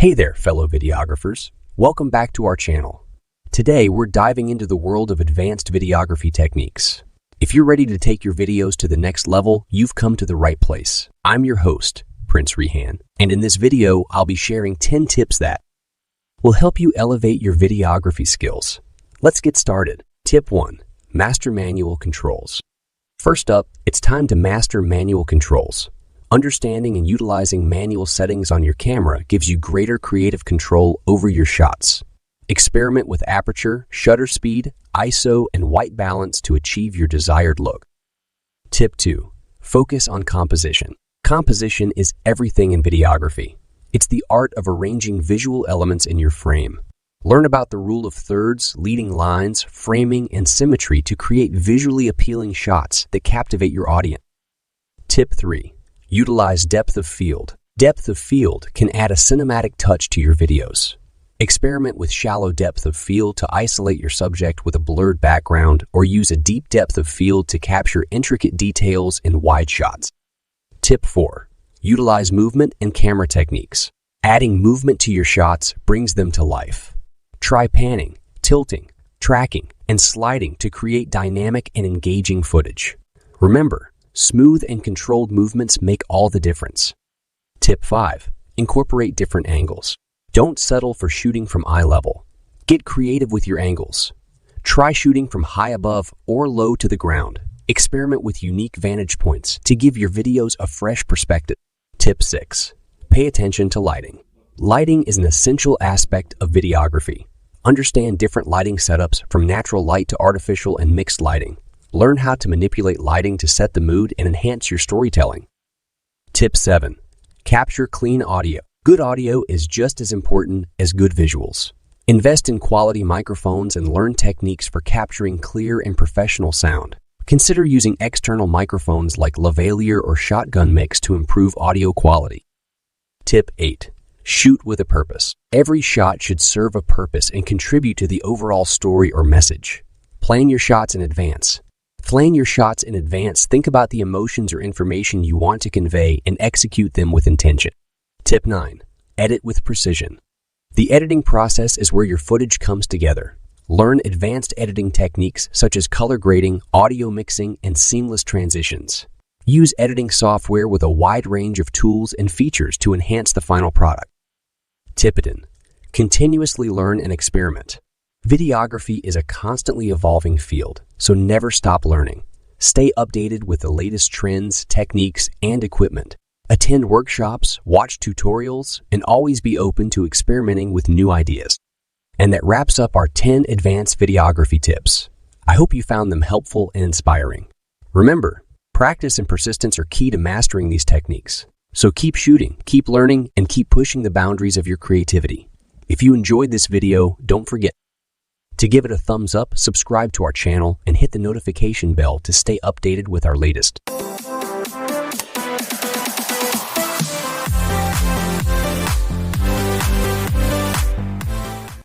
Hey there, fellow videographers. Welcome back to our channel. Today, we're diving into the world of advanced videography techniques. If you're ready to take your videos to the next level, you've come to the right place. I'm your host, Prince Rehan, and in this video, I'll be sharing 10 tips that will help you elevate your videography skills. Let's get started. Tip 1. Master manual controls. First up, it's time to master manual controls. Understanding and utilizing manual settings on your camera gives you greater creative control over your shots. Experiment with aperture, shutter speed, ISO, and white balance to achieve your desired look. Tip 2. Focus on composition. Composition is everything in videography. It's the art of arranging visual elements in your frame. Learn about the rule of thirds, leading lines, framing, and symmetry to create visually appealing shots that captivate your audience. Tip 3. Utilize depth of field. Depth of field can add a cinematic touch to your videos. Experiment with shallow depth of field to isolate your subject with a blurred background, or use a deep depth of field to capture intricate details in wide shots. Tip 4. Utilize movement and camera techniques. Adding movement to your shots brings them to life. Try panning, tilting, tracking, and sliding to create dynamic and engaging footage. Remember, smooth and controlled movements make all the difference. Tip 5. Incorporate different angles. Don't settle for shooting from eye level. Get creative with your angles. Try shooting from high above or low to the ground. Experiment with unique vantage points to give your videos a fresh perspective. Tip 6. Pay attention to lighting. Lighting is an essential aspect of videography. Understand different lighting setups from natural light to artificial and mixed lighting. Learn how to manipulate lighting to set the mood and enhance your storytelling. Tip 7. Capture clean audio. Good audio is just as important as good visuals. Invest in quality microphones and learn techniques for capturing clear and professional sound. Consider using external microphones like lavalier or shotgun mix to improve audio quality. Tip 8. Shoot with a purpose. Every shot should serve a purpose and contribute to the overall story or message. Plan your shots in advance. Think about the emotions or information you want to convey and execute them with intention. Tip 9. Edit with precision. The editing process is where your footage comes together. Learn advanced editing techniques such as color grading, audio mixing, and seamless transitions. Use editing software with a wide range of tools and features to enhance the final product. Tip 10. Continuously learn and experiment. Videography is a constantly evolving field, so never stop learning. Stay updated with the latest trends, techniques, and equipment. Attend workshops, watch tutorials, and always be open to experimenting with new ideas. And that wraps up our 10 advanced videography tips. I hope you found them helpful and inspiring. Remember, practice and persistence are key to mastering these techniques. So keep shooting, keep learning, and keep pushing the boundaries of your creativity. If you enjoyed this video, don't forget to give it a thumbs up, subscribe to our channel, and hit the notification bell to stay updated with our latest